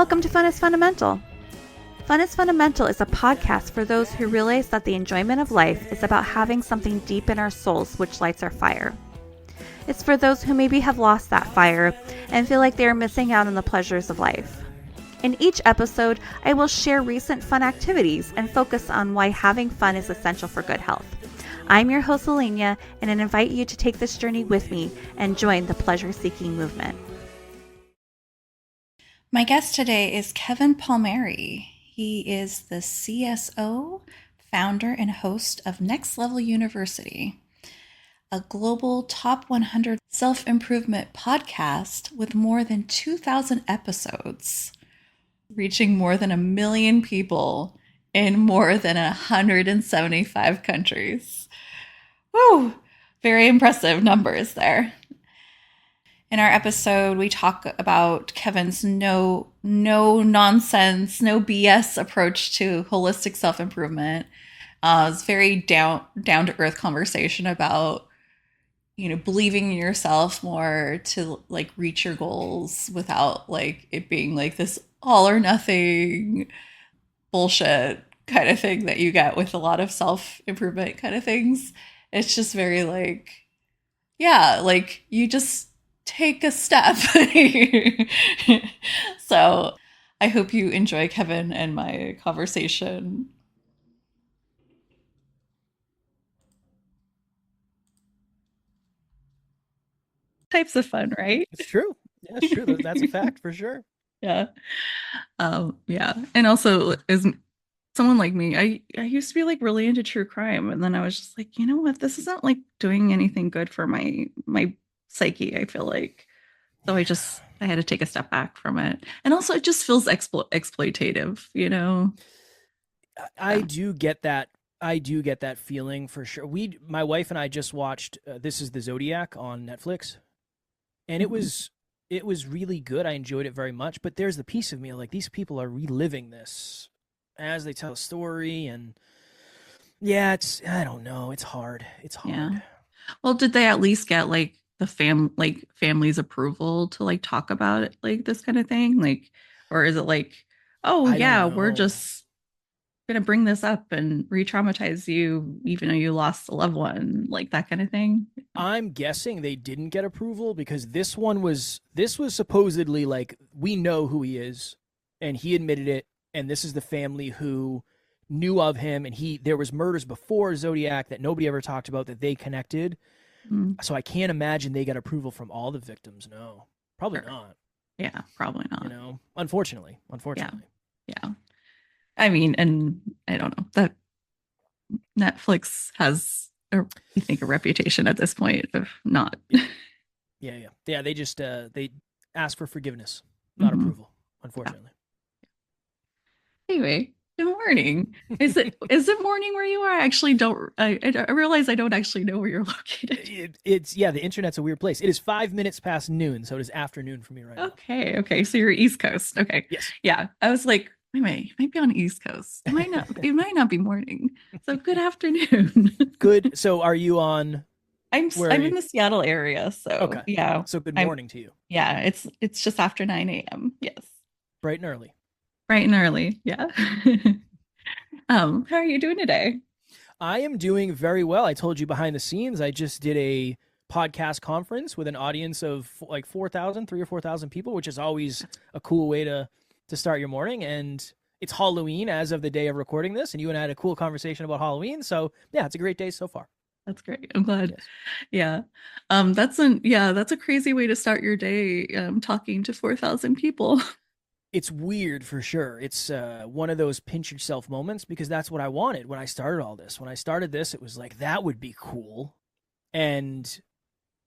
Welcome to Fun is Fundamental. Fun is Fundamental is a podcast for those who realize that the enjoyment of life is about having something deep in our souls which lights our fire. It's for those who maybe have lost that fire and feel like they are missing out on the pleasures of life. In each episode, I will share recent fun activities and focus on why having fun is essential for good health. I'm your host, Alenia, and I invite you to take this journey with me and join the pleasure-seeking movement. My guest today is Kevin Palmieri. He is the CSO, founder, and host of Next Level University, a global top 100 self-improvement podcast with more than 2,000 episodes, reaching more than 1 million people in more than 175 countries. Woo! Very impressive numbers there. In our episode, we talk about Kevin's no nonsense, no BS approach to holistic self-improvement. It's very down to earth conversation about, believing in yourself more to like reach your goals without like it being like this all or nothing bullshit kind of thing that you get with a lot of self-improvement kind of things. It's just very like, yeah, like you just take a step. So I hope you enjoy Kevin and my conversation. Types of fun, right? It's true. Yeah, it's true. That's a fact for sure. Yeah. Yeah. And also, as someone like me, I used to be like really into true crime, and then I was just like, you know what, this isn't like doing anything good for my psyche, I feel like. So I had to take a step back from it. And also it just feels exploitative, I do get that. I do get that feeling for sure. My wife and I just watched This is the Zodiac on Netflix, and it was really good. I enjoyed it very much. But there's the piece of me like these people are reliving this as they tell a story, and yeah, I don't know. It's hard. It's hard. Yeah. Well, did they at least get like the family's approval to like talk about it, like this kind of thing? Like, or is it like, oh yeah, we're just gonna bring this up and re-traumatize you even though you lost a loved one, like that kind of thing? I'm guessing they didn't get approval because this was supposedly like, we know who he is and he admitted it, and this is the family who knew of him, and there was murders before Zodiac that nobody ever talked about that they connected. So I can't imagine they got approval from all the victims. No, probably not. Yeah, probably not. Unfortunately. Yeah. I mean, and I don't know that Netflix has, I think, a reputation at this point of not. Yeah. They just they ask for forgiveness, not approval. Unfortunately. Yeah. Anyway. Good morning. Is it morning where you are? I actually don't. I realize I don't actually know where you're located. It's the internet's a weird place. It is 5 minutes past noon, so it is afternoon for me right now. Okay. So you're East Coast. Okay. Yes. Yeah. I was like, wait, might be on East Coast. It might not. It might not be morning. So good afternoon. Good. So are you on? I'm in the Seattle area. So okay. Yeah. So good morning to you. Yeah. It's just after 9 a.m. Yes. Bright and early. Bright and early, yeah. How are you doing today? I am doing very well. I told you behind the scenes, I just did a podcast conference with an audience of like 3,000 or 4,000 people, which is always a cool way to start your morning. And it's Halloween as of the day of recording this, and you and I had a cool conversation about Halloween. So yeah, it's a great day so far. That's great. I'm glad. Yes. Yeah. That's a crazy way to start your day, talking to 4,000 people. It's weird for sure. It's one of those pinch yourself moments, because that's what I wanted when I started all this. When I started this, it was like, that would be cool. And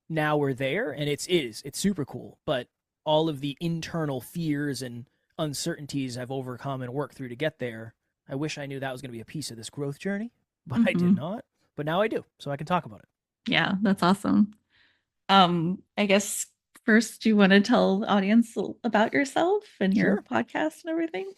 now we're there, and it's super cool. But all of the internal fears and uncertainties I've overcome and worked through to get there, I wish I knew that was going to be a piece of this growth journey, but I did not. But now I do, so I can talk about it. Yeah, that's awesome. I guess first, do you want to tell the audience about yourself and your podcast and everything?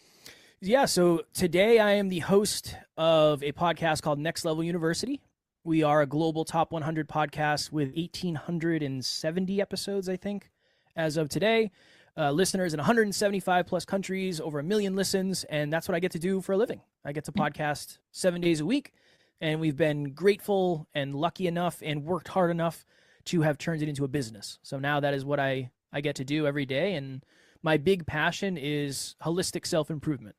Yeah, so today I am the host of a podcast called Next Level University. We are a global top 100 podcast with 1,870 episodes, I think, as of today. listeners in 175 plus countries, over 1 million listens, and that's what I get to do for a living. I get to podcast 7 days a week, and we've been grateful and lucky enough and worked hard enough to have turned it into a business. So now that is what I get to do every day, and my big passion is holistic self-improvement.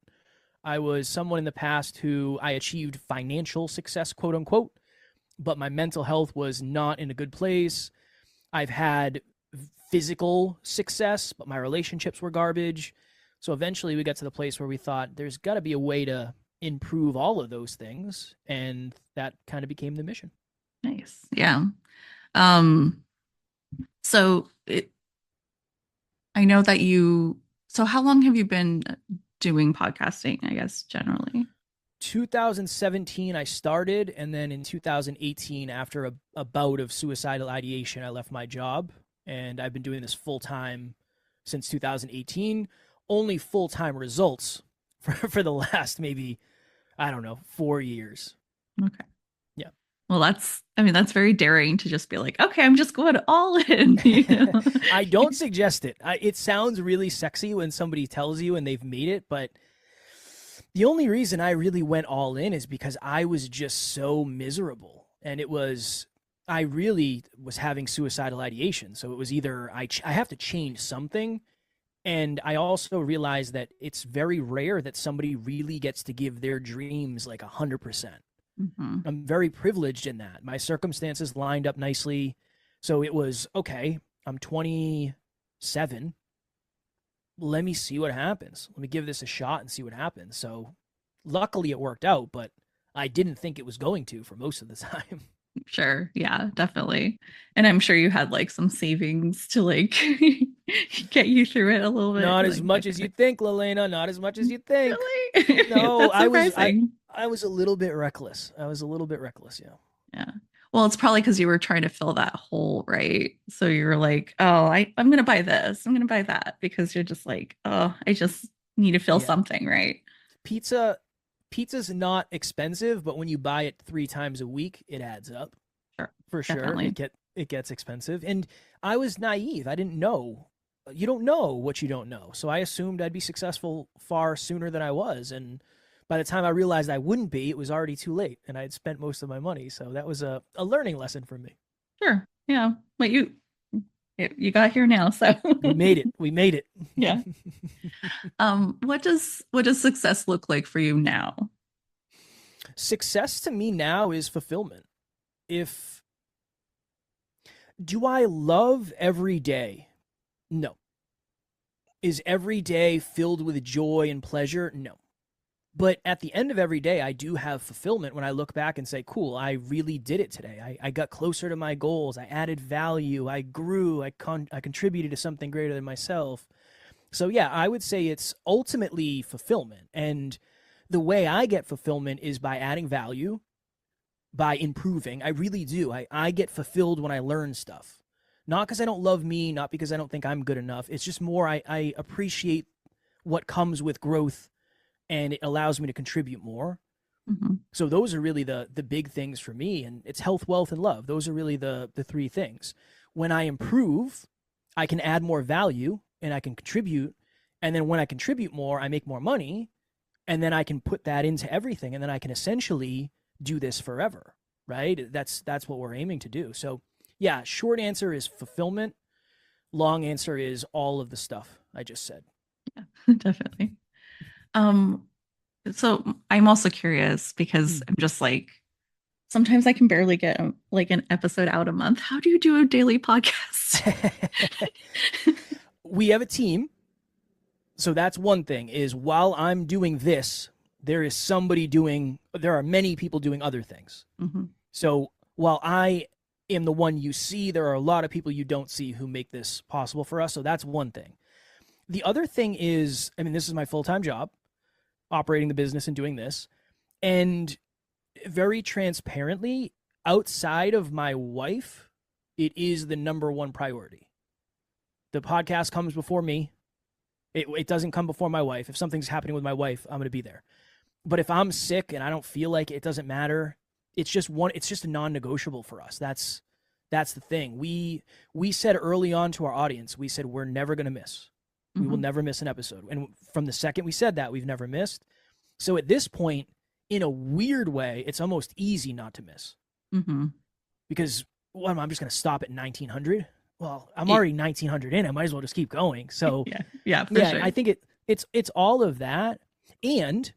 I was someone in the past who I achieved financial success, quote unquote, but my mental health was not in a good place. I've had physical success, but my relationships were garbage. So eventually we got to the place where we thought there's got to be a way to improve all of those things. And that kind of became the mission. Nice. Yeah. Um, so I know that so how long have you been doing podcasting, I guess, generally? 2017, I started. And then in 2018, after a bout of suicidal ideation, I left my job. And I've been doing this full time since 2018. Only full time results for the last maybe, I don't know, 4 years. Okay. Yeah. Well, that's very daring to just be like, okay, I'm just going all in. You know? I don't suggest it. It sounds really sexy when somebody tells you and they've made it, but the only reason I really went all in is because I was just so miserable. And I really was having suicidal ideation. So it was either I have to change something. And I also realized that it's very rare that somebody really gets to give their dreams like 100%. Mm-hmm. I'm very privileged in that. My circumstances lined up nicely. So it was, okay, I'm 27. Let me see what happens. Let me give this a shot and see what happens. So luckily it worked out, but I didn't think it was going to for most of the time. Sure. Yeah, definitely. And I'm sure you had like some savings to like get you through it a little bit. Not like, as much as you think, Lelena. Not as much as you think. Really? No, That's surprising. I was a little bit reckless. Yeah. Yeah. Well, it's probably because you were trying to fill that hole, right? So you're like, oh, I'm gonna buy this, I'm gonna buy that, because you're just like, oh, I just need to fill something, right? Pizza's not expensive, but when you buy it 3 times a week, it adds up. Sure. For sure. Definitely. It gets expensive. And I was naive. I didn't know. You don't know what you don't know. So I assumed I'd be successful far sooner than I was. And by the time I realized I wouldn't be, it was already too late. And I had spent most of my money. So that was a learning lesson for me. Sure. Yeah. But you got here now, so We made it. Yeah. What does success look like for you now? Success to me now is fulfillment. Do I love every day? No. Is every day filled with joy and pleasure? No. But at the end of every day, I do have fulfillment when I look back and say, cool, I really did it today. I got closer to my goals. I added value. I grew. I contributed to something greater than myself. So yeah, I would say it's ultimately fulfillment. And the way I get fulfillment is by adding value, by improving. I really do. I get fulfilled when I learn stuff. Not because I don't love me, not because I don't think I'm good enough. It's just more I appreciate what comes with growth, and it allows me to contribute more. Mm-hmm. So those are really the big things for me. And it's health, wealth, and love. Those are really the 3 things. When I improve, I can add more value and I can contribute. And then when I contribute more, I make more money. And then I can put that into everything. And then I can essentially do this forever, right? That's what we're aiming to do. So yeah, short answer is fulfillment. Long answer is all of the stuff I just said. Yeah, definitely. So I'm also curious because I'm just like, sometimes I can barely get like an episode out a month. How do you do a daily podcast? We have a team. So that's one thing, is while I'm doing this, there are many people doing other things. Mm-hmm. So while I am the one you see, there are a lot of people you don't see who make this possible for us. So that's one thing. The other thing is, this is my full-time job, operating the business and doing this. And very transparently, outside of my wife, it is the number one priority. The podcast comes before me. It doesn't come before my wife. If something's happening with my wife, I'm going to be there. But if I'm sick and I don't feel like it, doesn't matter. It's just a non-negotiable for us. That's the thing. We said early on to our audience, we said, we're never going to miss. We will Mm-hmm. never miss an episode. And from the second we said that, we've never missed. So at this point, in a weird way, it's almost easy not to miss Mm-hmm. because well, I'm just going to stop at 1900. Well, I'm already 1900 in. I might as well just keep going. So Yeah. Yeah, for yeah, sure. I think it's all of that, and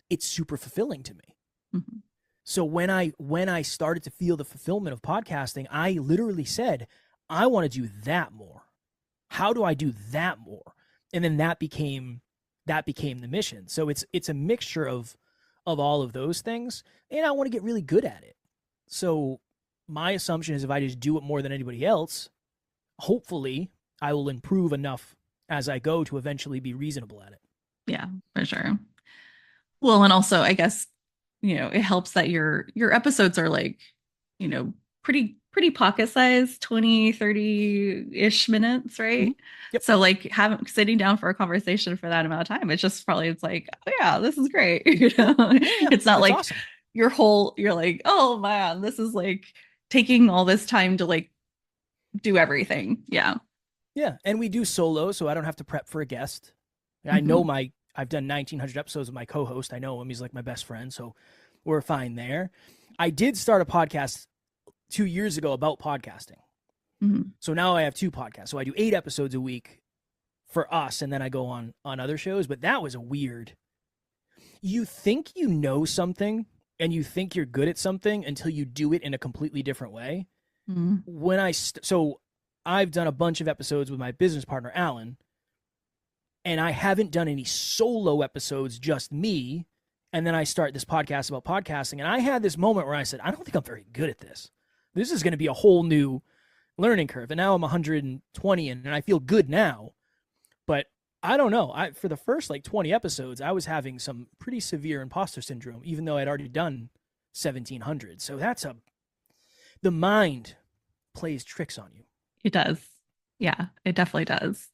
it's super fulfilling to me. Mm-hmm. So when I started to feel the fulfillment of podcasting, I literally said, I want to do that more. How do I do that more? And then that became the mission. So it's a mixture of all of those things, and I want to get really good at it. So my assumption is if I just do it more than anybody else, hopefully I will improve enough as I go to eventually be reasonable at it. Yeah, for sure. Well, and also I guess, it helps that your episodes are like, pretty pocket size, 20, 30-ish minutes, Mhm. right? Yep. So like having sitting down for a conversation for that amount of time, it's like, oh yeah, this is great. Yeah, yeah, It's not it's like awesome. you're like, oh man, this is like taking all this time to like do everything. Yeah. Yeah, and we do solo, so I don't have to prep for a guest. I know Hmm. I've done 1900 episodes with my co-host. I know him; he's like my best friend, so we're fine there. I did start a podcast 2 years ago about podcasting, Hmm. so now I have two podcasts. So I do 8 episodes a week for us, and then I go on other shows. But that was a weird. You think you know something, and you think you're good at something until you do it in a completely different way. Hmm. So I've done a bunch of episodes with my business partner Alan, and I haven't done any solo episodes, just me. And then I start this podcast about podcasting, and I had this moment where I said, I don't think I'm very good at this. This is going to be a whole new learning curve. And now I'm 120 and I feel good now, but I don't know. For the first like 20 episodes, I was having some pretty severe imposter syndrome, even though I'd already done 1700. So the mind plays tricks on you. It does. Yeah, it definitely does.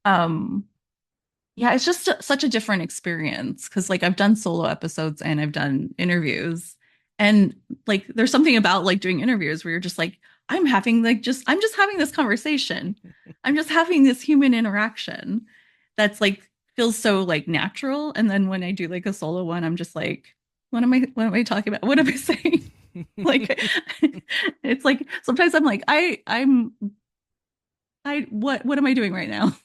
Um, yeah, it's just such a different experience because like I've done solo episodes and I've done interviews. And like there's something about like doing interviews where you're just like, I'm just having this conversation. I'm just having this human interaction that's like feels so like natural. And then when I do like a solo one, I'm just like, what am I talking about? What am I saying? Like it's like sometimes I'm like, what am I doing right now?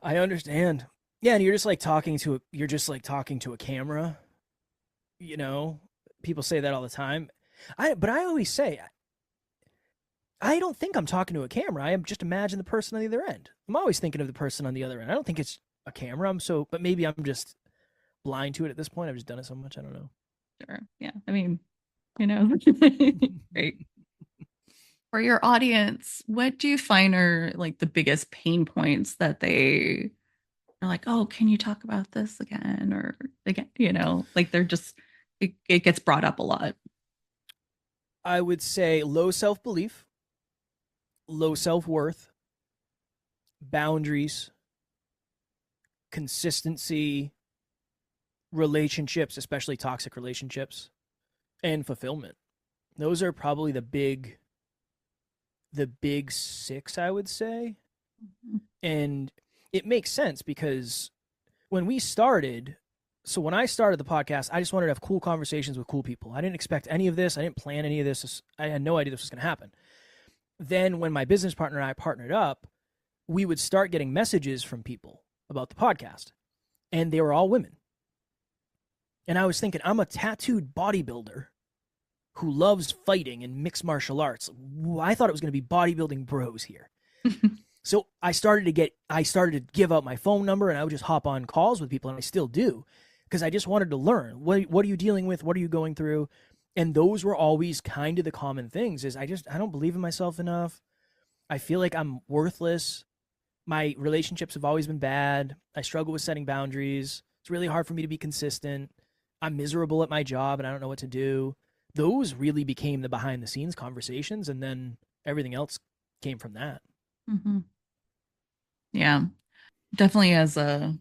I understand. Yeah, and you're just like talking to a camera, you know. People say that all the time. But I always say I don't think I'm talking to a camera. I just imagine the person on the other end. I'm always thinking of the person on the other end. I don't think it's a camera. But maybe I'm just blind to it at this point. I've just done it so much. I don't know. Sure. Yeah. I mean, you know, great. For your audience, what do you find are like the biggest pain points that they are like, oh, can you talk about this again? Or again, like it gets brought up a lot. I would say low self belief, low self worth, boundaries, consistency, relationships, especially toxic relationships, and fulfillment. Those are probably the big six, I would say. And it makes sense because when we started, so when I started the podcast, I just wanted to have cool conversations with cool people. I didn't expect any of this. I didn't plan any of this. I had no idea this was going to happen. Then when my business partner and I partnered up, we would start getting messages from people about the podcast, and they were all women. And I was thinking, I'm a tattooed bodybuilder who loves fighting and mixed martial arts. I thought it was going to be bodybuilding bros here. So I started to give out my phone number, and I would just hop on calls with people, and I still do, because I just wanted to learn. What are you dealing with? What are you going through? And those were always kind of the common things. I don't believe in myself enough. I feel like I'm worthless. My relationships have always been bad. I struggle with setting boundaries. It's really hard for me to be consistent. I'm miserable at my job, and I don't know what to do. Those really became the behind the scenes conversations, and then everything else came from that. Mm-hmm. Yeah, definitely as a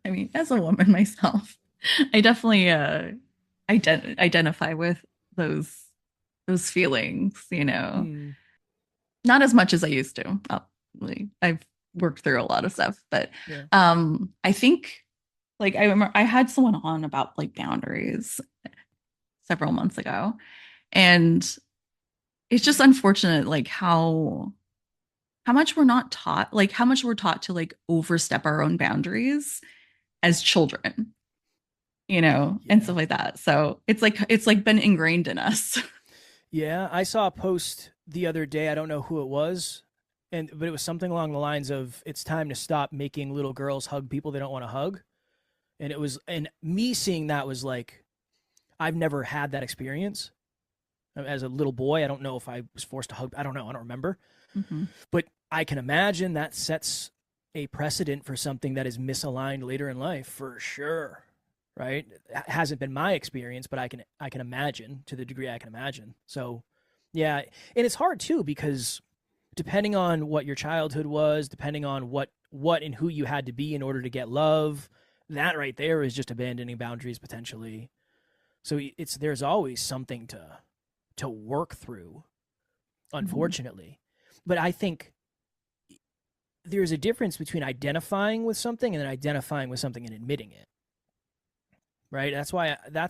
woman myself, I definitely identify with those feelings, Hmm. not as much as I used to. Oh, like, I've work through a lot of stuff. But Yeah. I think like I remember I had someone on about like boundaries several months ago, and it's just unfortunate like how much we're not taught, like how much we're taught to like overstep our own boundaries as children, and Yeah. stuff like that. So it's like been ingrained in us. Yeah, I saw a post the other day. I don't know who it was, but it was something along the lines of it's time to stop making little girls hug people they don't want to hug. And me seeing that was like I've never had that experience as a little boy. I don't know if I was forced to hug. I don't know. I don't remember. Mm-hmm. But I can imagine that sets a precedent for something that is misaligned later in life for sure. Right? It hasn't been my experience, but I can imagine to the degree I can imagine. So, yeah, and it's hard too because depending on what your childhood was, depending on what and who you had to be in order to get love, that right there is just abandoning boundaries potentially. So there's always something to work through, Mm-hmm. unfortunately. But I think there's a difference between identifying with something and then identifying with something and admitting it. Right? That's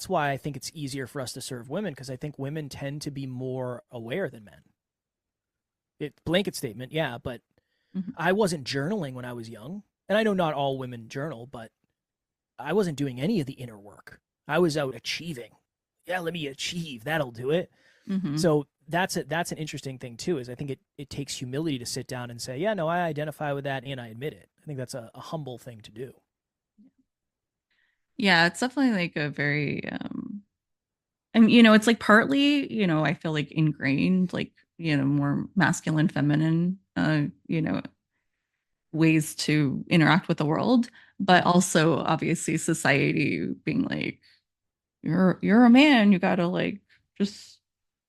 why I think it's easier for us to serve women because I think women tend to be more aware than men. It blanket statement, yeah, but Mm-hmm. I wasn't journaling when I was young. And I know not all women journal, but I wasn't doing any of the inner work. I was out achieving. Yeah, let me achieve. That'll do it. Mm-hmm. So that's an interesting thing too. Is I think it takes humility to sit down and say, yeah, no, I identify with that and I admit it. I think that's a humble thing to do. Yeah, it's definitely like a very and it's like partly, I feel like ingrained, like, more masculine, feminine, ways to interact with the world, but Mm-hmm. also obviously society being like, you're a man, you gotta like just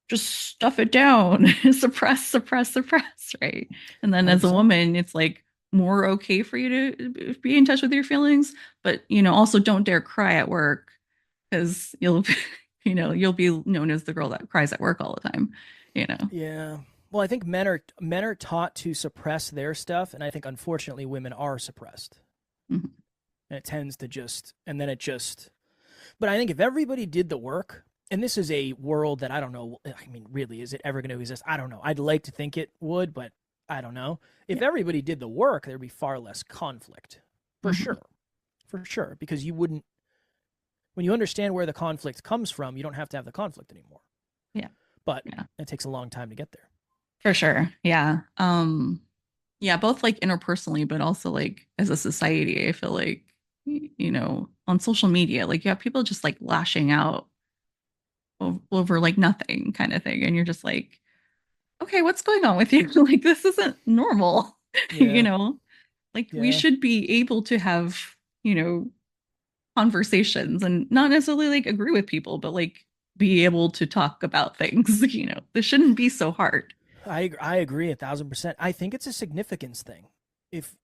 just stuff it down, suppress, suppress, suppress, right? And then as a 100%. woman, it's like more okay for you to be in touch with your feelings, but also don't dare cry at work because you'll be known as the girl that cries at work all the time, you know. Yeah. Well, I think men are taught to suppress their stuff, and I think unfortunately women are suppressed, Mhm. and it tends to just, and then it just. But I think if everybody did the work, and this is a world that I don't know. I mean, really, is it ever going to exist? I don't know. I'd like to think it would, but I don't know. If Yeah. everybody did the work, there'd be far less conflict, Hmm. for sure, because you wouldn't. When you understand where the conflict comes from, you don't have to have the conflict anymore. Yeah. But Yeah. it takes a long time to get there. For sure. Yeah. Yeah, both like interpersonally, but also like as a society, I feel like, on social media, like you have people just like lashing out over like nothing kind of thing. And you're just like, okay, what's going on with you? Like, this isn't normal, you Yeah, know? Like, we yeah. should be able to have, you know, conversations and not necessarily like agree with people, but like be able to talk about things, This shouldn't be so hard. I agree 1,000%. I think it's a significance thing. If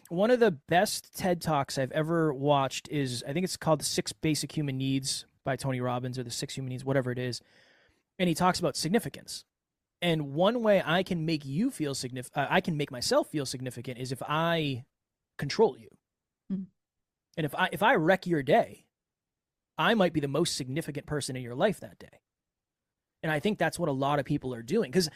one of the best TED Talks I've ever watched is I think it's called The Six Basic Human Needs by Tony Robbins or The Six Human Needs, whatever it is. And he talks about significance. And one way I can make you feel significant, I can make myself feel significant is if I control you. Mm-hmm. And if I wreck your day, I might be the most significant person in your life that day. And I think that's what a lot of people are doing because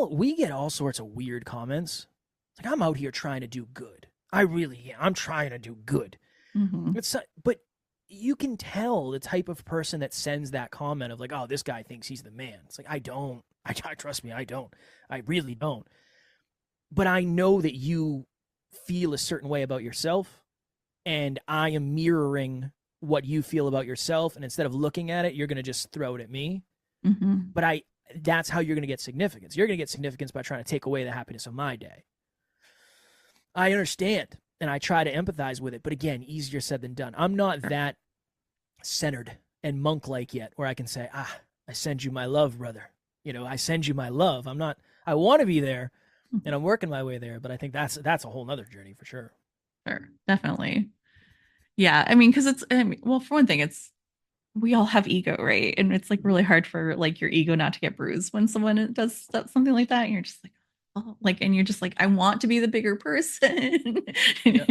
we get all sorts of weird comments. It's like I'm out here trying to do good. I really am. I'm trying to do good. Mm-hmm. But you can tell the type of person that sends that comment of like, oh, this guy thinks he's the man. It's like I don't. I trust me, I don't. I really don't. But I know that you feel a certain way about yourself, and I am mirroring what you feel about yourself. And instead of looking at it, you're gonna just throw it at me. Mm-hmm. But that's how you're going to get significance. You're going to get significance by trying to take away the happiness of my day. I understand and I try to empathize with it, but again, easier said than done. I'm not that centered and monk like yet where I can say, I send you my love, brother. I send you my love. I want to be there and I'm working my way there, but I think that's a whole nother journey for sure. Sure, definitely. Yeah, I mean, because well, for one thing, it's we all have ego, right? And it's like really hard for like your ego not to get bruised when someone does something like that, and you're just like, oh, like, and you're just like, I want to be the bigger person. Yeah.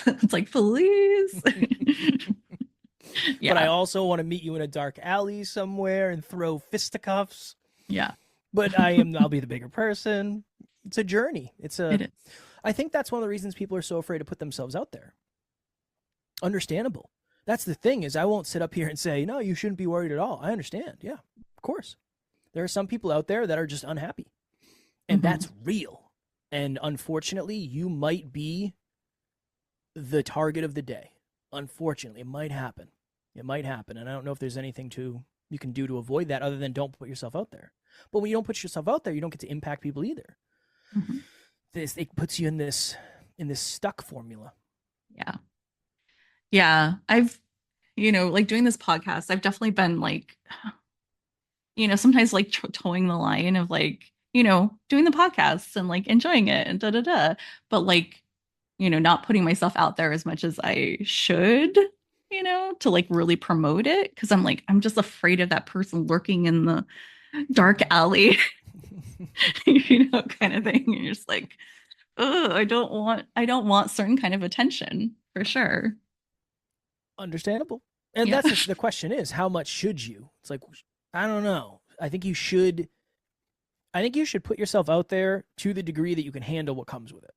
It's like, please. But I Yeah. also want to meet you in a dark alley somewhere and throw fisticuffs. Yeah. But I'll be the bigger person. It's a journey. It is. I think that's one of the reasons people are so afraid to put themselves out there. Understandable. That's the thing is I won't sit up here and say, no, you shouldn't be worried at all. I understand. Yeah, of course. There are some people out there that are just unhappy. And Mm-hmm. that's real. And unfortunately, you might be the target of the day. Unfortunately, it might happen. It might happen. And I don't know if there's anything you can do to avoid that other than don't put yourself out there. But when you don't put yourself out there, you don't get to impact people either. Mm-hmm. It puts you in this stuck formula. Yeah. Yeah. I've, like doing this podcast, I've definitely been like, sometimes like towing the line of like, doing the podcast and like enjoying it and da da da. But like, not putting myself out there as much as I should, to like really promote it. Cause I'm like, I'm just afraid of that person lurking in the dark alley, kind of thing. And you're just like, oh, I don't want certain kind of attention for sure. Understandable. And Yeah. that's the question is, how much should you? It's like, I don't know. I think you should put yourself out there to the degree that you can handle what comes with it.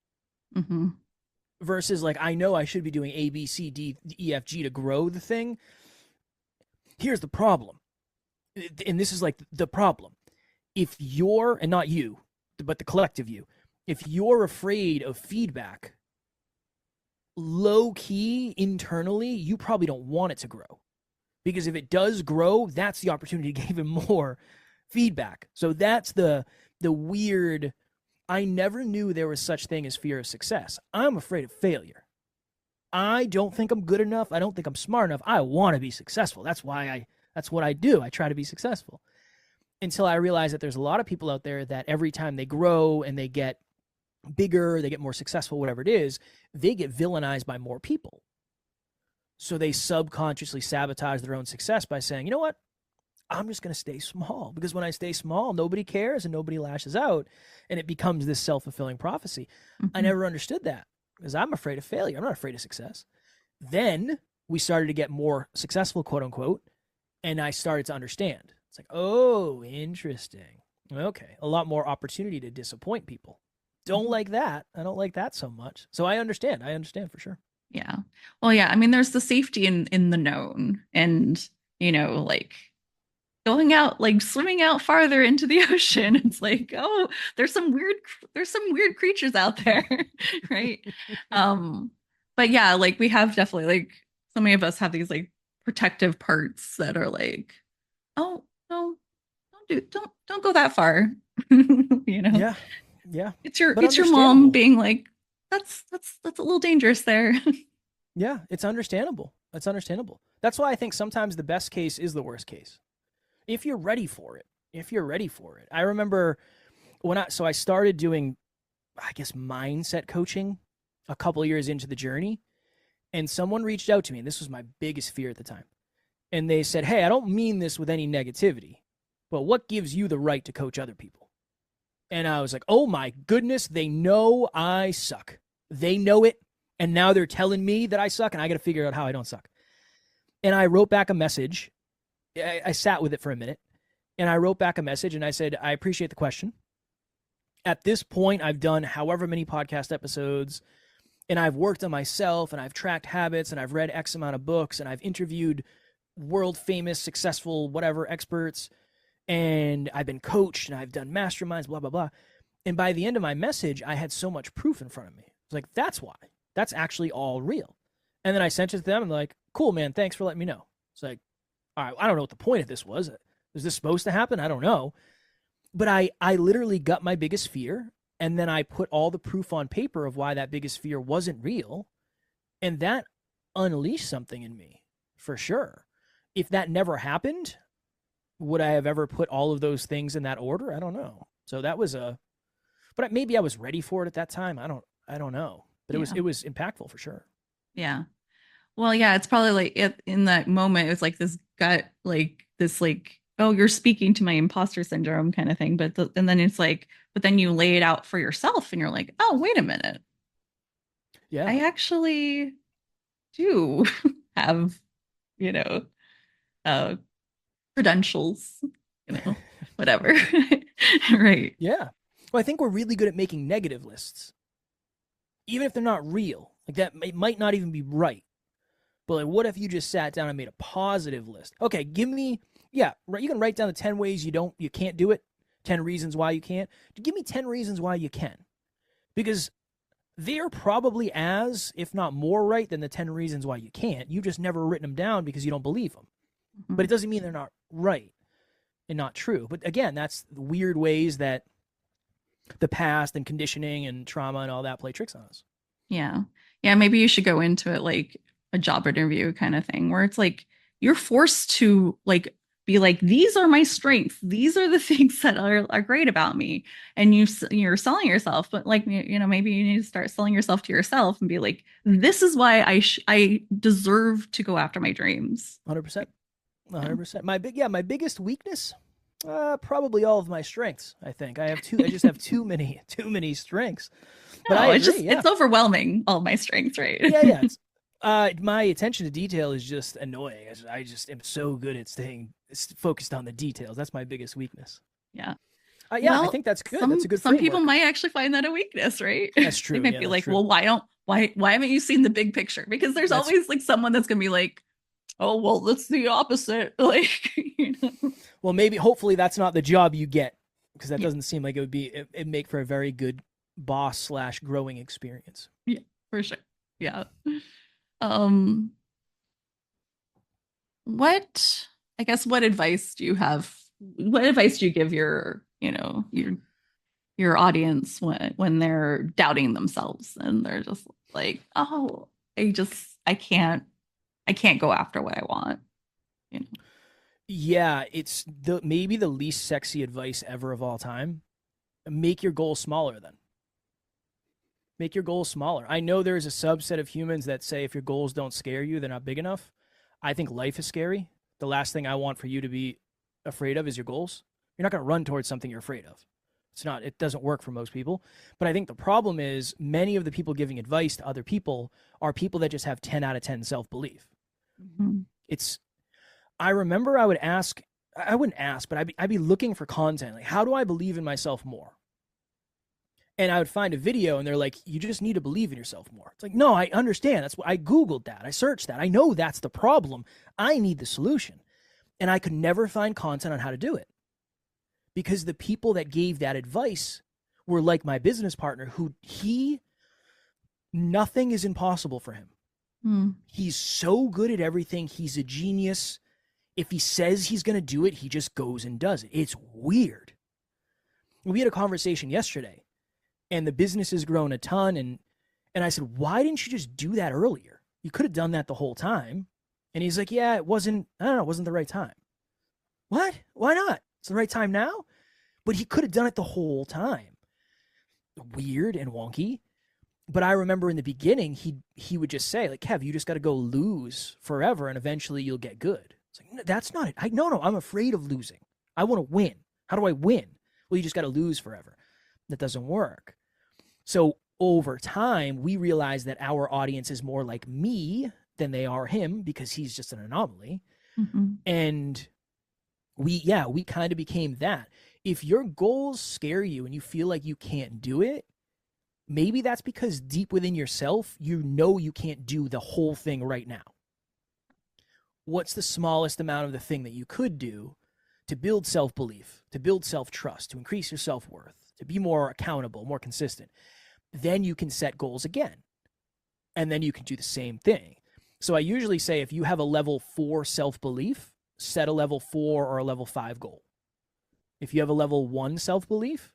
Hmm. Versus like, I know I should be doing A, B, C, D, E, F, G to grow the thing. Here's the problem. And this is like the problem. If you're, and not you, but the collective you, if you're afraid of feedback, low key internally, you probably don't want it to grow. Because if it does grow, that's the opportunity to give even more feedback. So that's the weird. I never knew there was such thing as fear of success. I'm afraid of failure. I don't think I'm good enough. I don't think I'm smart enough. I want to be successful. That's what I do. I try to be successful. Until I realize that there's a lot of people out there that every time they grow and they get bigger, they get more successful, whatever it is, they get villainized by more people. So they subconsciously sabotage their own success by saying, you know what? I'm just going to stay small because when I stay small, nobody cares and nobody lashes out. And it becomes this self fulfilling prophecy. I Hmm. never understood that because I'm afraid of failure. I'm not afraid of success. Then we started to get more successful, quote unquote. And I started to understand. It's like, oh, interesting. Okay. A lot more opportunity to disappoint people. Don't like that. I don't like that so much. So I understand. I understand for sure. Yeah. Well, yeah. I mean, there's the safety in the known, and like going out, like swimming out farther into the ocean. It's like, oh, there's some weird creatures out there, right? Um, but yeah, like we have definitely like so many of us have these like protective parts that are like, oh no, don't go that far. you know, Yeah. Yeah. it's your But it's your mom understandable. being like, that's a little dangerous there. Yeah. It's understandable. That's understandable. That's why I think sometimes the best case is the worst case. If you're ready for it. If you're ready for it. I remember so I started doing, I guess, mindset coaching a couple of years into the journey. And someone reached out to me, and this was my biggest fear at the time. And they said, hey, I don't mean this with any negativity, but what gives you the right to coach other people? And I was like, oh my goodness, they know I suck. They know it. And now they're telling me that I suck, and I got to figure out how I don't suck. And I wrote back a message. I sat with it for a minute, and I wrote back a message, and I said, I appreciate the question. At this point, I've done however many podcast episodes, and I've worked on myself, and I've tracked habits, and I've read X amount of books, and I've interviewed world famous, successful, whatever experts, and I've been coached, and I've done masterminds, blah, blah, blah. And by the end of my message, I had so much proof in front of me. It's like, that's why. That's actually all real. And then I sent it to them, and they're like, cool, man, thanks for letting me know. It's like, all right, I don't know what the point of this was. Was this supposed to happen? I don't know. But I literally got my biggest fear, and then I put all the proof on paper of why that biggest fear wasn't real. And that unleashed something in me for sure. If that never happened, would I have ever put all of those things in that order? I don't know. So that was but maybe I was ready for it at that time. I don't know. But Yeah. it was impactful for sure. Yeah. Well, yeah, it's probably like in that moment, it's like this gut, like this, like oh, you're speaking to my imposter syndrome kind of thing. And then it's like, but then you lay it out for yourself and you're like, oh, wait a minute. Yeah. I actually do have, you know, uh, credentials, whatever. Right. Yeah. Well, I think we're really good at making negative lists, even if they're not real. Like that, it might not even be right. But like, what if you just sat down and made a positive list? Okay, give me, yeah, right. You can write down the 10 ways you can't do it, 10 reasons why you can't. Give me 10 reasons why you can, because they're probably as, if not more, right than the 10 reasons why you can't. You've just never written them down because you don't believe them. Mm-hmm. But it doesn't mean they're not right and not true. But again, that's the weird ways that the past and conditioning and trauma and all that play tricks on us. Yeah. Yeah. Maybe you should go into it like a job interview kind of thing where it's like you're forced to like be like, these are my strengths. These are the things that are great about me. And you're selling yourself, but like, maybe you need to start selling yourself to yourself and be like, this is why I deserve to go after my dreams. 100%. Yeah. 100%. My biggest weakness, probably all of my strengths. I think I have two. I just have too many strengths. But No, I it's agree. just Yeah. it's overwhelming, all my strengths, right? Yeah. It's, my attention to detail is just annoying. I just am so good at staying focused on the details. That's my biggest weakness. Yeah. Yeah, I Well, think that's good. That's a good some people framework. might actually find that a weakness, right? That's true. They might Yeah, be that's like, true. well, why haven't you seen the big picture? Because there's That's always like someone that's gonna be like, oh, well, that's the opposite. Like, well, maybe hopefully that's not the job you get, because that yeah, doesn't seem like it'd make for a very good boss / growing experience. yeah, for sure. Yeah. Um, what I guess what advice do you have? What advice do you give your audience when they're doubting themselves and they're just like, oh, I can't go after what I want, you know. Yeah, it's maybe the least sexy advice ever of all time. Make your goal smaller then. Make your goals smaller. I know there's a subset of humans that say if your goals don't scare you, they're not big enough. I think life is scary. The last thing I want for you to be afraid of is your goals. You're not going to run towards something you're afraid of. It doesn't work for most people. But I think the problem is many of the people giving advice to other people are people that just have 10 out of 10 self belief. Mm-hmm. I remember I wouldn't ask, but I'd be looking for content. Like, how do I believe in myself more? And I would find a video and they're like, you just need to believe in yourself more. It's like, no, I understand. That's what I Googled that. I searched that. I know that's the problem. I need the solution. And I could never find content on how to do it, because the people that gave that advice were like my business partner, nothing is impossible for him. Mm. He's so good at everything. He's a genius. If he says he's going to do it, he just goes and does it. It's weird. We had a conversation yesterday, and the business has grown a ton. And I said, why didn't you just do that earlier? You could have done that the whole time. And he's like, yeah, it wasn't the right time. What? Why not? It's the right time now? But he could have done it the whole time. Weird and wonky. But I remember in the beginning, he would just say, like, Kev, you just got to go lose forever and eventually you'll get good. It's like, no, that's not it. No, I'm afraid of losing. I want to win. How do I win? Well, you just got to lose forever. That doesn't work. So over time, we realized that our audience is more like me than they are him, because he's just an anomaly. Mm-hmm. And we kind of became that. If your goals scare you and you feel like you can't do it, maybe that's because deep within yourself, you know you can't do the whole thing right now. What's the smallest amount of the thing that you could do to build self-belief, to build self-trust, to increase your self-worth, to be more accountable, more consistent? Then you can set goals again. And then you can do the same thing. So I usually say, if you have a level 4 self-belief, set a level 4 or a level 5 goal. If you have a level 1 self-belief,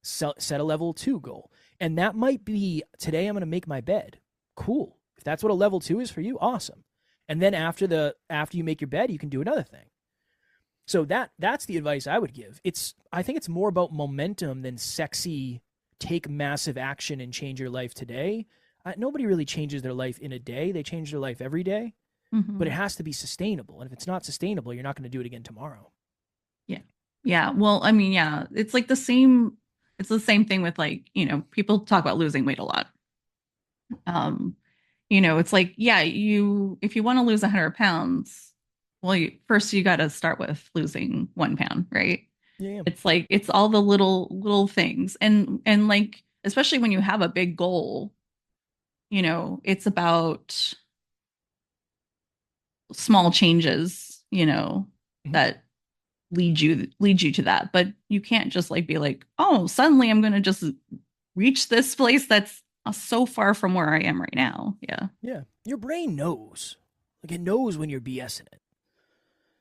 set a level 2 goal. And that might be, today I'm going to make my bed. Cool. If that's what a level 2 is for you, awesome. And then after you make your bed, you can do another thing. So that's the advice I would give. I think it's more about momentum than sexy, take massive action and change your life today. Nobody really changes their life in a day. They change their life every day. Mm-hmm. But it has to be sustainable. And if it's not sustainable, you're not going to do it again tomorrow. Yeah. Well, I mean, yeah, it's the same thing with like, people talk about losing weight a lot. Um, it's like, yeah, if you want to lose 100 pounds, well, first you got to start with losing 1 pound, right? Yeah, yeah. It's like, it's all the little things. And like, especially when you have a big goal, it's about small changes, Mhm. that lead you to that. But you can't just like be like, oh, suddenly I'm going to just reach this place that's so far from where I am right now. Yeah. Yeah. Your brain knows. Like it knows when you're BSing it.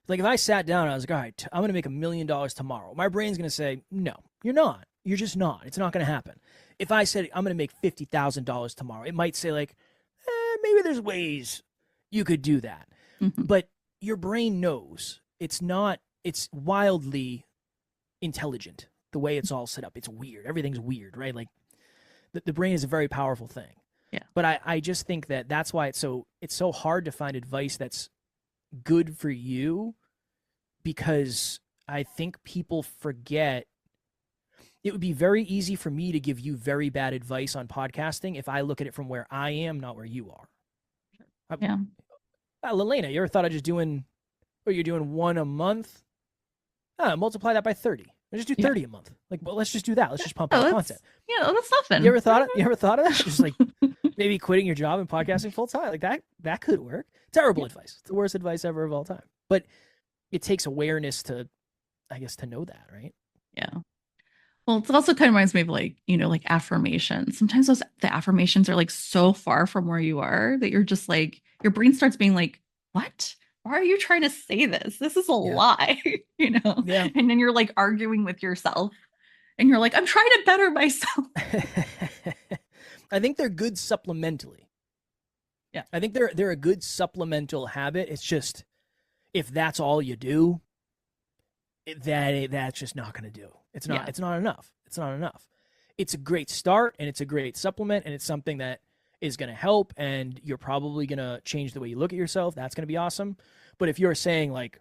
Like if I sat down and I was like, all right, I'm going to make $1 million tomorrow, my brain's going to say, no, you're not. You're just not. It's not going to happen. If I said I'm going to make $50,000 tomorrow, it might say like, maybe there's ways you could do that. Mhm. But your brain knows it's not, it's wildly intelligent the way it's all set up. It's weird. Everything's weird, right? Like the brain is a very powerful thing. Yeah. But I just think that that's why it's so hard to find advice that's good for you, because I think people forget. It would be very easy for me to give you very bad advice on podcasting if I look at it from where I am, not where you are. Yeah. Lelena, you ever thought of just doing, what you're doing, one a month? Multiply that by 30. Let's just do Yeah. 30 a month. Like, well, let's just do that. Let's just pump Oh, out that's content. yeah, that's nothing. You ever thought of that? Just like maybe quitting your job and podcasting full time. Like that could work. Terrible Yeah. advice. It's the worst advice ever of all time. But it takes awareness to, I guess, to know that, right? Yeah. Well, it also kind of reminds me of like, like affirmations. Sometimes the affirmations are like so far from where you are that you're just like, your brain starts being like, what? Why are you trying to say this? This is a Yeah. lie, Yeah. And then you're like arguing with yourself and you're like, I'm trying to better myself. I think they're good supplementally. Yeah. I think they're a good supplemental habit. It's just if that's all you do, that's just not going to do. It's not. Yeah. It's not enough. It's not enough. It's a great start and it's a great supplement and it's something that is going to help and you're probably going to change the way you look at yourself. That's going to be awesome. But if you're saying like,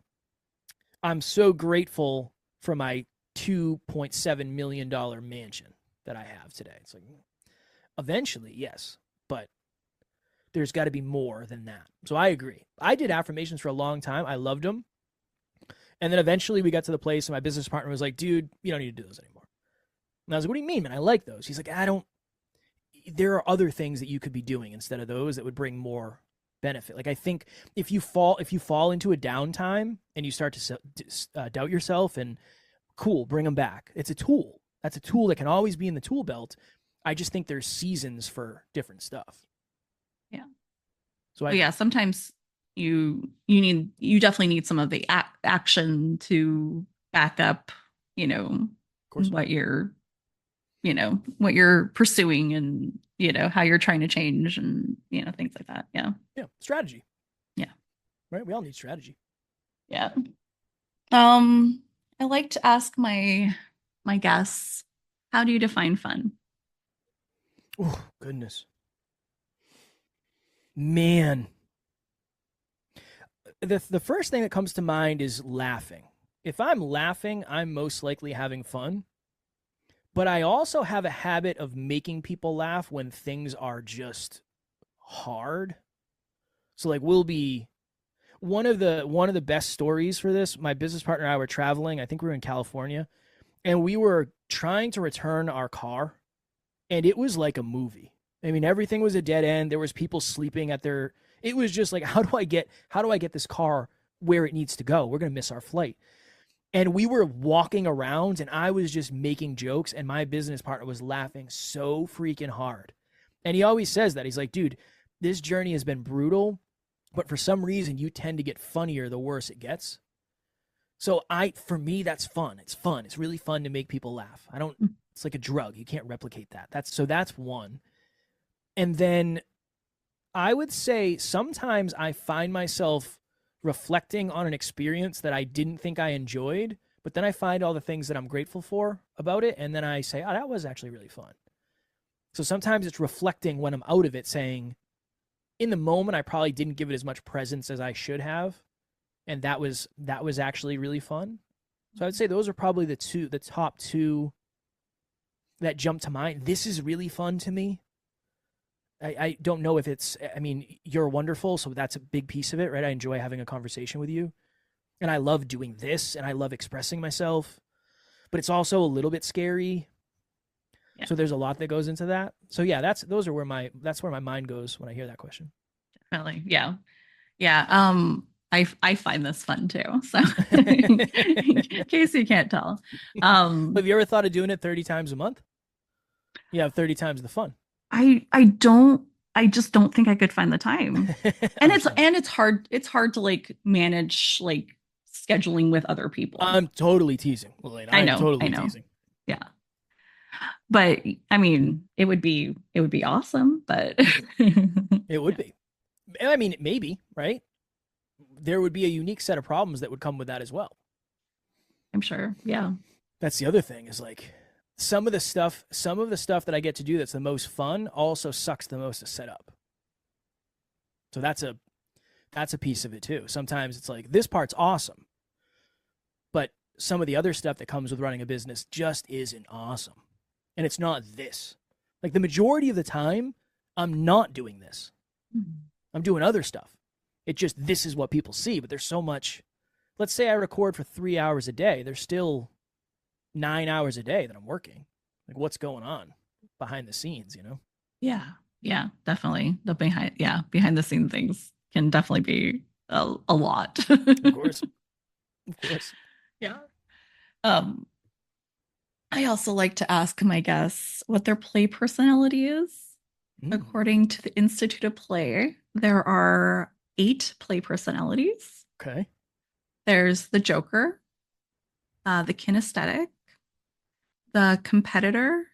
I'm so grateful for my $2.7 million mansion that I have today, it's like eventually, yes, but there's got to be more than that. So I agree. I did affirmations for a long time. I loved them. And then eventually we got to the place and my business partner was like, dude, you don't need to do those anymore. And I was like, what do you mean, man? I like those. He's like, there are other things that you could be doing instead of those that would bring more benefit. Like I think if you fall into a downtime and you start to doubt yourself, and cool, bring them back. It's a tool. That's a tool that can always be in the tool belt. I just think there's seasons for different stuff. Yeah. So yeah, sometimes you definitely need some of the action to back up, what you're what you're pursuing and how you're trying to change and things like that. Yeah. Yeah, strategy. Yeah. Right? We all need strategy. Yeah. I like to ask my guests, how do you define fun? Oh, goodness. Man. The first thing that comes to mind is laughing. If I'm laughing, I'm most likely having fun. But I also have a habit of making people laugh when things are just hard. So like we'll be one of the best stories for this, my business partner and I were traveling, I think we were in California, and we were trying to return our car, and it was like a movie. I mean, everything was a dead end. There was people sleeping at their, it was just like, how do I get this car where it needs to go? We're going to miss our flight. And we were walking around and I was just making jokes and my business partner was laughing so freaking hard. And he always says that. He's like, dude, this journey has been brutal, but for some reason you tend to get funnier the worse it gets. So for me, that's fun. It's fun. It's really fun to make people laugh. It's like a drug. You can't replicate that. That's one. And then I would say sometimes I find myself reflecting on an experience that I didn't think I enjoyed, but then I find all the things that I'm grateful for about it. And then I say, oh, that was actually really fun. So sometimes it's reflecting when I'm out of it, saying, in the moment, I probably didn't give it as much presence as I should have. And that was actually really fun. So I'd say those are probably the top two that jump to mind. This is really fun to me. I don't know if it's, I mean, you're wonderful, so that's a big piece of it, right? I enjoy having a conversation with you, and I love doing this, and I love expressing myself, but it's also a little bit scary. Yeah. So there's a lot that goes into that. So yeah, that's where my mind goes when I hear that question. Definitely. Yeah. Yeah. I find this fun too. So in case you can't tell. Have you ever thought of doing it 30 times a month? You have 30 times the fun. I just don't think I could find the time. And it's hard to like manage like scheduling with other people. I'm totally teasing, Lillian. I know. Teasing. Yeah. But I mean, it would be awesome, but It would be. I mean, maybe, right? There would be a unique set of problems that would come with that as well. I'm sure. Yeah. That's the other thing is like some of the stuff that I get to do that's the most fun also sucks the most to set up. So that's a piece of it too. Sometimes it's like this part's awesome, but some of the other stuff that comes with running a business just isn't awesome. And it's not this. Like the majority of the time, I'm not doing this. I'm doing other stuff. It just, this is what people see, but there's so much. Let's say I record for 3 hours a day. There's still 9 hours a day that I'm working. Like what's going on behind the scenes, you know? Yeah. Yeah, definitely. The behind the scene things can definitely be a lot. Of course. Of course. Yeah. I also like to ask my guests what their play personality is. According to the Institute of Play, there are 8 play personalities. Okay. There's the Joker, the kinesthetic, the competitor,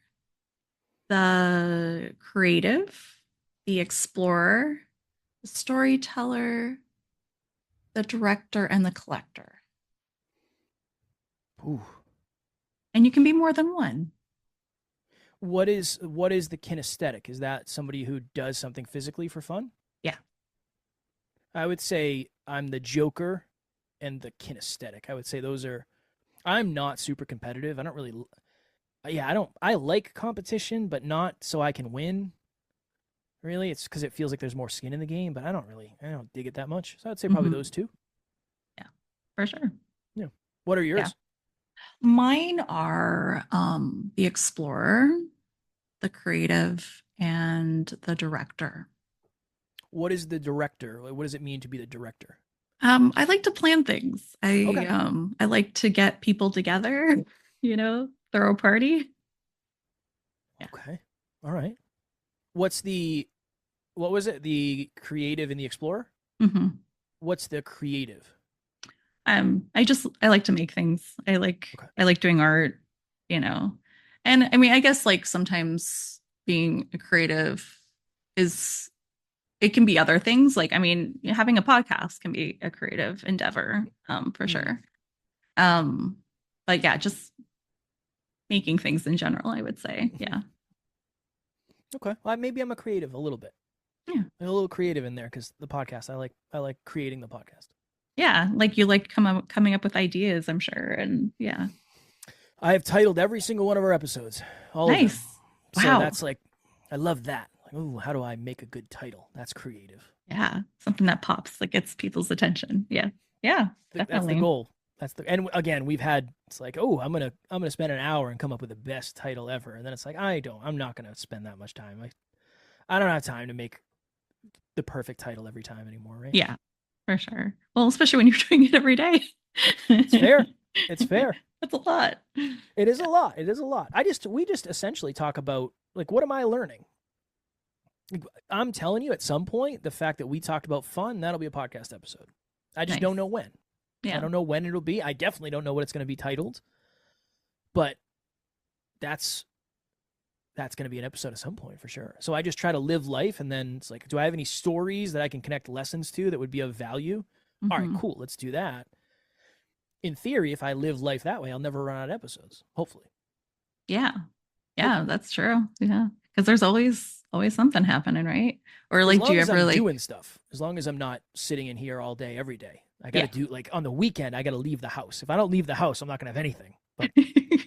the creative, the explorer, the storyteller, the director, and the collector. Ooh. And you can be more than one. What is the kinesthetic? Is that somebody who does something physically for fun? Yeah. I would say I'm the Joker and the kinesthetic. I would say those are. I'm not super competitive. I don't really. Yeah, I like competition, but not so I can win. Really, it's because it feels like there's more skin in the game, but I don't dig it that much. So I'd say probably those two. Yeah, for sure. Yeah. What are yours? Yeah. Mine are the explorer, the creative, and the director. What is the director? What does it mean to be the director? I like to plan things. I like to get people together, throw a party. Yeah. Okay. All right. What was it? The creative and the explorer? Mm-hmm. What's the creative? I like to make things. I like doing art, and I mean, I guess like sometimes being a creative it can be other things. Like, I mean, having a podcast can be a creative endeavor, for sure. But yeah, just making things in general, I would say. Yeah. Okay. Well, maybe I'm a creative a little bit. Yeah. I'm a little creative in there because the podcast, I like creating the podcast. Yeah, like you like coming up with ideas, I'm sure, and yeah. I have titled every single one of our episodes. All nice. Of them. Wow. So that's like, I love that. Like, ooh, how do I make a good title? That's creative. Yeah, something that pops, that gets people's attention. Yeah, yeah, definitely. That's the goal. And again, we've had, it's like, oh, I'm gonna spend an hour and come up with the best title ever, and then it's like, I'm not gonna spend that much time. I don't have time to make the perfect title every time anymore, right? Yeah. For sure. Well, especially when you're doing it every day. It's fair. It's fair. That's a lot. It is a lot. It is a lot. We just essentially talk about, like, what am I learning? I'm telling you, at some point, the fact that we talked about fun, that'll be a podcast episode. I just don't know when. Yeah. I don't know when it'll be. I definitely don't know what it's going to be titled. But that's going to be an episode at some point for sure. So I just try to live life, and then it's like, do I have any stories that I can connect lessons to that would be of value? Mm-hmm. All right, cool. Let's do that. In theory, if I live life that way, I'll never run out of episodes, hopefully. Yeah. Yeah, that's true. Yeah. Because there's always something happening, right? Or like, do you ever like doing stuff? As long as I'm not sitting in here all day, every day, I got to do, like, on the weekend, I got to leave the house. If I don't leave the house, I'm not going to have anything. But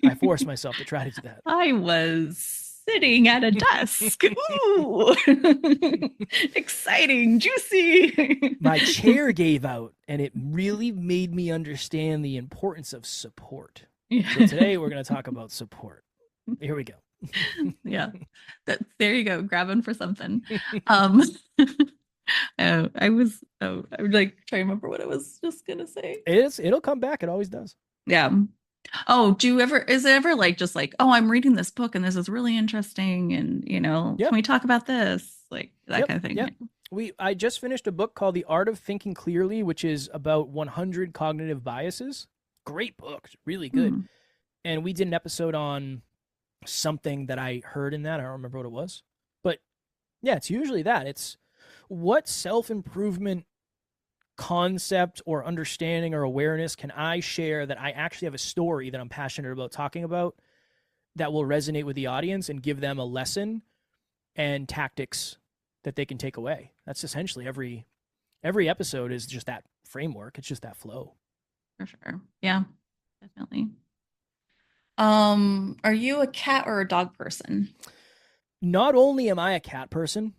I force myself to try to do that. I was sitting at a desk. Ooh, exciting, juicy. My chair gave out, and it really made me understand the importance of support. Yeah. So today we're going to talk about support. Here we go. Yeah, there you go, grabbing for something. I was like trying to remember what I was just gonna say. It'll come back. It always does. Yeah. Oh, is it ever like just like, oh, I'm reading this book and this is really interesting, and Yep. can we talk about this? Like that kind of thing. Yeah. I just finished a book called The Art of Thinking Clearly, which is about 100 cognitive biases. Great book, really good. And we did an episode on something that I heard in that. I don't remember what it was. But yeah, it's usually that. It's what self-improvement concept or understanding or awareness can I share that I actually have a story that I'm passionate about talking about that will resonate with the audience and give them a lesson and tactics that they can take away. That's essentially every episode is just that framework. It's just that flow. For sure. Yeah, definitely. Are you a cat or a dog person? Not only am I a cat person,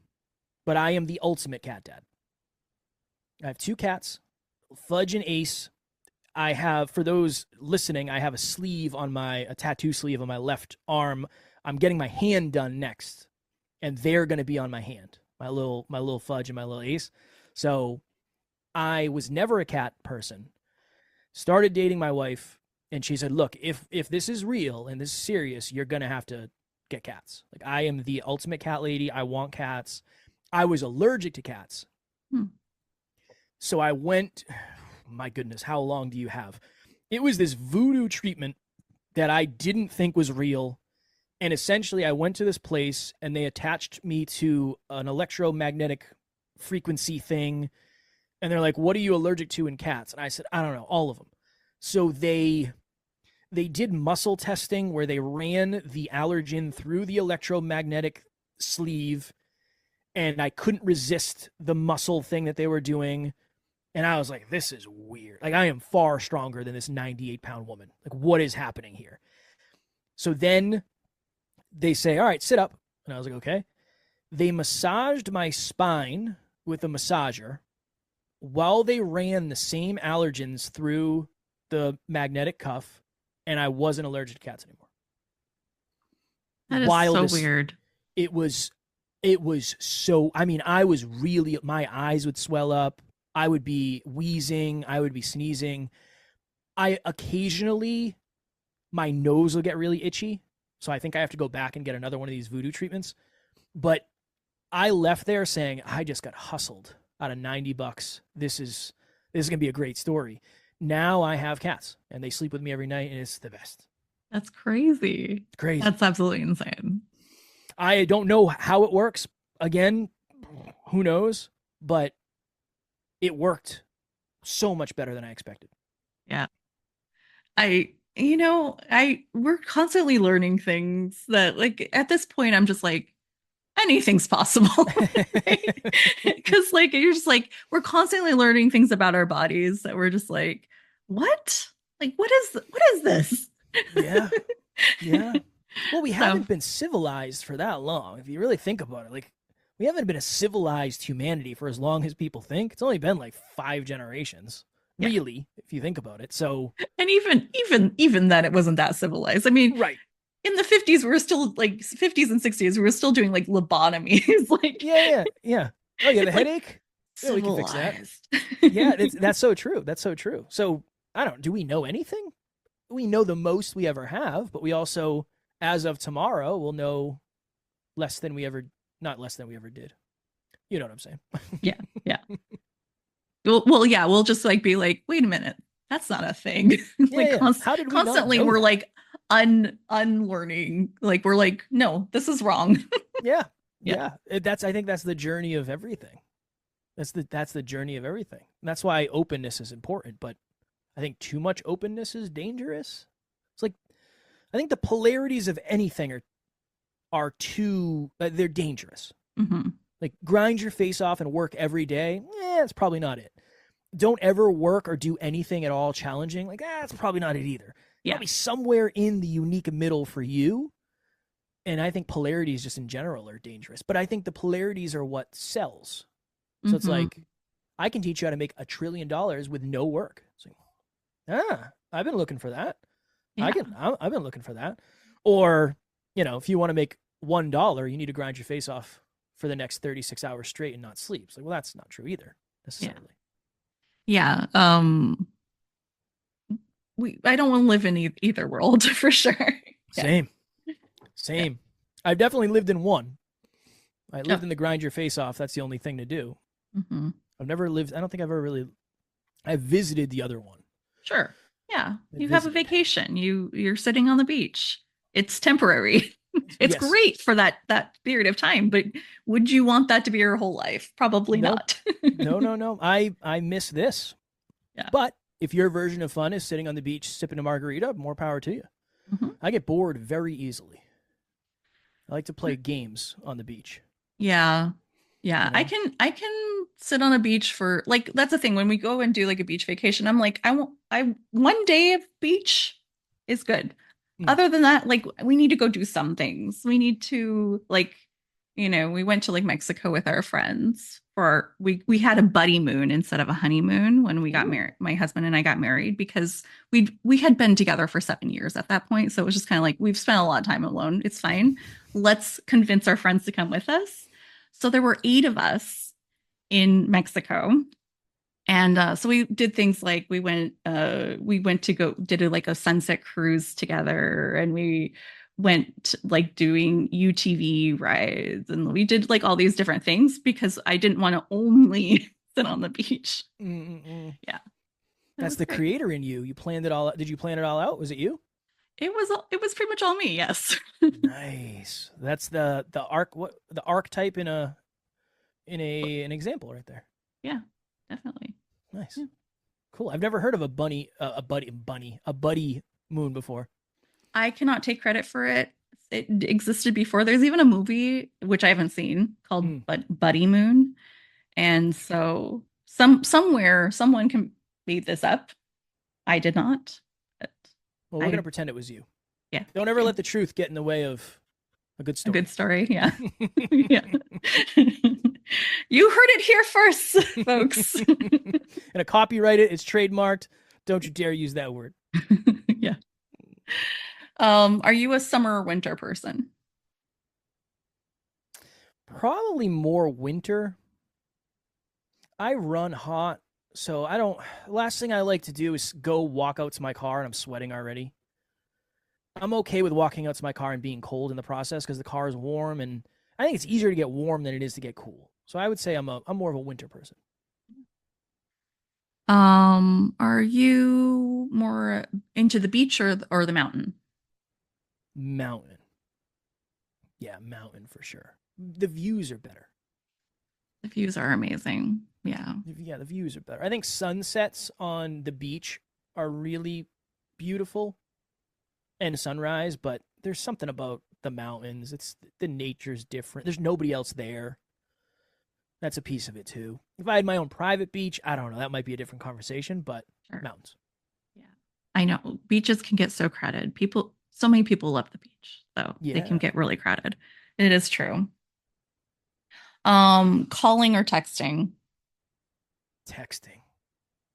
but I am the ultimate cat dad. I have 2 cats, Fudge and Ace. I have, for those listening, I have a tattoo sleeve on my left arm. I'm getting my hand done next, and they're going to be on my hand, my little Fudge and my little Ace. So I was never a cat person. Started dating my wife, and she said, look, if this is real and this is serious, you're going to have to get cats. Like, I am the ultimate cat lady. I want cats. I was allergic to cats. So I went, my goodness, how long do you have? It was this voodoo treatment that I didn't think was real. And essentially I went to this place and they attached me to an electromagnetic frequency thing. And they're like, what are you allergic to in cats? And I said, I don't know, all of them. So they did muscle testing where they ran the allergen through the electromagnetic sleeve, and I couldn't resist the muscle thing that they were doing. And I was like, this is weird. Like, I am far stronger than this 98-pound woman. Like, what is happening here? So then they say, all right, sit up. And I was like, okay. They massaged my spine with a massager while they ran the same allergens through the magnetic cuff, and I wasn't allergic to cats anymore. That is so weird. It was so, I mean, I was really, my eyes would swell up. I would be wheezing. I would be sneezing. I occasionally, my nose will get really itchy. So I think I have to go back and get another one of these voodoo treatments. But I left there saying, I just got hustled out of $90. This is going to be a great story. Now I have cats and they sleep with me every night, and it's the best. That's crazy. It's crazy. That's absolutely insane. I don't know how it works. Again, who knows? But it worked so much better than I expected. Yeah. We're constantly learning things that, like, at this point, I'm just like, anything's possible. Because like, you're just like, we're constantly learning things about our bodies that we're just like, what? Like, what is this? Yeah. Yeah. Well, we haven't been civilized for that long. If you really think about it, like, we haven't been a civilized humanity for as long as people think. It's only been like 5 generations, really, if you think about it. So, and even then, it wasn't that civilized. I mean, right. In the 50s, we were still like 50s and 60s, we were still doing like lobotomies. Like, yeah. Oh, you have a headache? Yeah, we can fix that. Yeah, that's so true. That's so true. So, do we know anything? We know the most we ever have, but we also, as of tomorrow, will know not less than we ever did. You know what I'm saying? Yeah. Well, yeah, we'll just like be like, wait a minute, that's not a thing. Like, how did we constantly not know we're that? like unlearning. Like, we're like, no, this is wrong. Yeah. I think that's the journey of everything. That's the journey of everything. And that's why openness is important, but I think too much openness is dangerous. It's like, I think the polarities of anything are too, they're dangerous. Mm-hmm. Like, grind your face off and work every day. That's probably not it. don't ever work or do anything at all challenging, like that's probably not it either. Yeah. Probably somewhere in the unique middle for you. And I think polarities just in general are dangerous. But I think the polarities are what sells. So it's like, I can teach you how to make $1 trillion with no work. It's like, I've been looking for that. Yeah. I've been looking for that. Or, if you want to make $1, you need to grind your face off for the next 36 hours straight and not sleep. It's like, well, that's not true either, necessarily. Yeah. I don't want to live in either world for sure. Same. Yeah. I've definitely lived in one. I lived in the grind your face off. That's the only thing to do. Mm-hmm. I've never lived. I don't think I've ever really. I've visited the other one. Sure. Yeah. You have a vacation. You're sitting on the beach. It's temporary. It's great for that period of time, but would you want that to be your whole life? Probably not. No. I miss this. Yeah. But if your version of fun is sitting on the beach sipping a margarita, more power to you. Mm-hmm. I get bored very easily. I like to play games on the beach. Yeah. I can sit on a beach for like, that's the thing when we go and do like a beach vacation, I'm like, one day of beach is good. Other than that, like we need to go do some things. We need to like, we went to like Mexico with our friends we had a buddy moon instead of a honeymoon when we got married. My husband and I got married because we had been together for 7 years at that point. So it was just kind of like, we've spent a lot of time alone. It's fine. Let's convince our friends to come with us. So there were 8 of us in Mexico. And so we did things like we went to did a sunset cruise together, and we went like doing UTV rides, and we did like all these different things because I didn't want to only sit on the beach. Yeah. That's the creator in you. You planned it all. Did you plan it all out? Was it you? It was pretty much all me. Yes. Nice. That's the archetype in an example right there. Yeah, definitely. Nice. Yeah. Cool. I've never heard of a buddy moon before. I cannot take credit for it. It existed before. There's even a movie which I haven't seen called Buddy Moon. And so somewhere someone made this up. I did not. Well, we're going to pretend it was you. Yeah. Don't ever let the truth get in the way of a good story. A good story, yeah. Yeah. You heard it here first, folks. And a copyrighted, it's trademarked. Don't you dare use that word. Yeah. Are you a summer or winter person? Probably more winter. I run hot, so I don't. Last thing I like to do is go walk out to my car and I'm sweating already. I'm okay with walking out to my car and being cold in the process because the car is warm, and I think it's easier to get warm than it is to get cool. So I would say I'm more of a winter person. Are you more into the beach or the mountain? Mountain. Yeah, mountain for sure. The views are better. The views are amazing. Yeah. Yeah, the views are better. I think sunsets on the beach are really beautiful, and sunrise, but there's something about the mountains. The nature's different. There's nobody else there. That's a piece of it too. If I had my own private beach, I don't know, that might be a different conversation, but mountains. Yeah. I know beaches can get so crowded. So many people love the beach, so they can get really crowded. It is true. Calling or texting? Texting.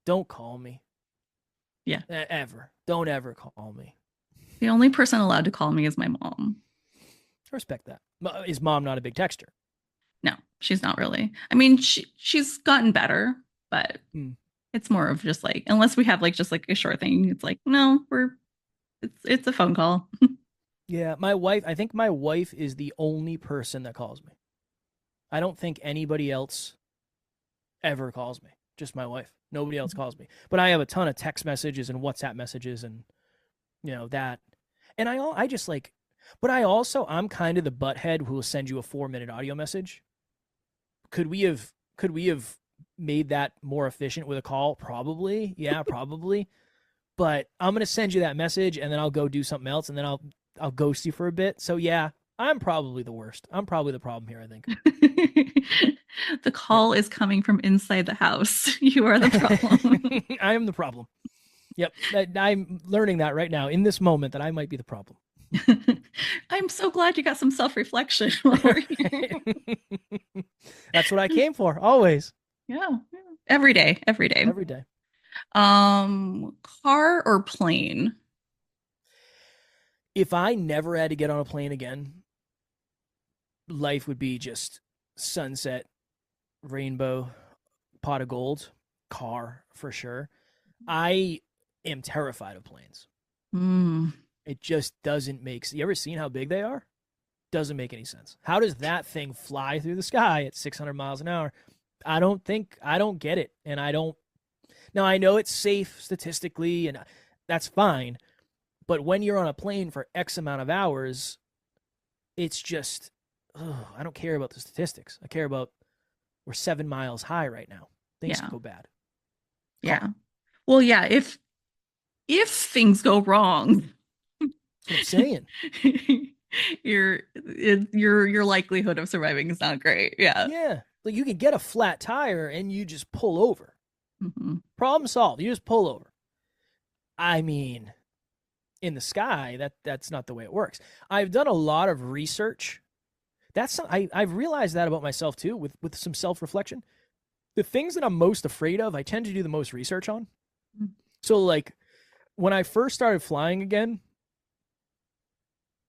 Don't call me. Yeah. Ever. Don't ever call me. The only person allowed to call me is my mom. I respect that. Is mom not a big texter? No, she's not really. I mean, she's gotten better, but it's more of just like, unless we have like just like a short thing, it's like, no, it's a phone call. Yeah, I think my wife is the only person that calls me. I don't think anybody else ever calls me. Just my wife. Nobody else calls me. But I have a ton of text messages and WhatsApp messages and that. And I just like, but I'm kind of the butthead who will send you a 4-minute audio message. Could we have made that more efficient with a call? Probably. Yeah, probably. But I'm going to send you that message and then I'll go do something else and then I'll ghost you for a bit. So yeah, I'm probably the worst. I'm probably the problem here, I think. The call is coming from inside the house. You are the problem. I am the problem. Yep. I'm learning that right now in this moment that I might be the problem. I'm so glad you got some self-reflection while we're here. That's what I came for, always. Yeah. Every day. Every day. Every day. Car or plane? If I never had to get on a plane again, life would be just sunset, rainbow, pot of gold, car for sure. I am terrified of planes. Mm. It just doesn't make sense. You ever seen how big they are? Doesn't make any sense. How does that thing fly through the sky at 600 miles an hour? I don't get it. And now I know it's safe statistically and that's fine. But when you're on a plane for X amount of hours, it's just, I don't care about the statistics. I care about we're 7 miles high right now. Things can go bad. Yeah. Well, yeah. If things go wrong, that's what I'm saying. your likelihood of surviving is not great. Yeah. Yeah. Like you can get a flat tire and you just pull over. Mm-hmm. Problem solved. You just pull over. I mean, in the sky, that's not the way it works. I've done a lot of research. I've realized that about myself too, with some self-reflection. The things that I'm most afraid of, I tend to do the most research on. Mm-hmm. So like when I first started flying again,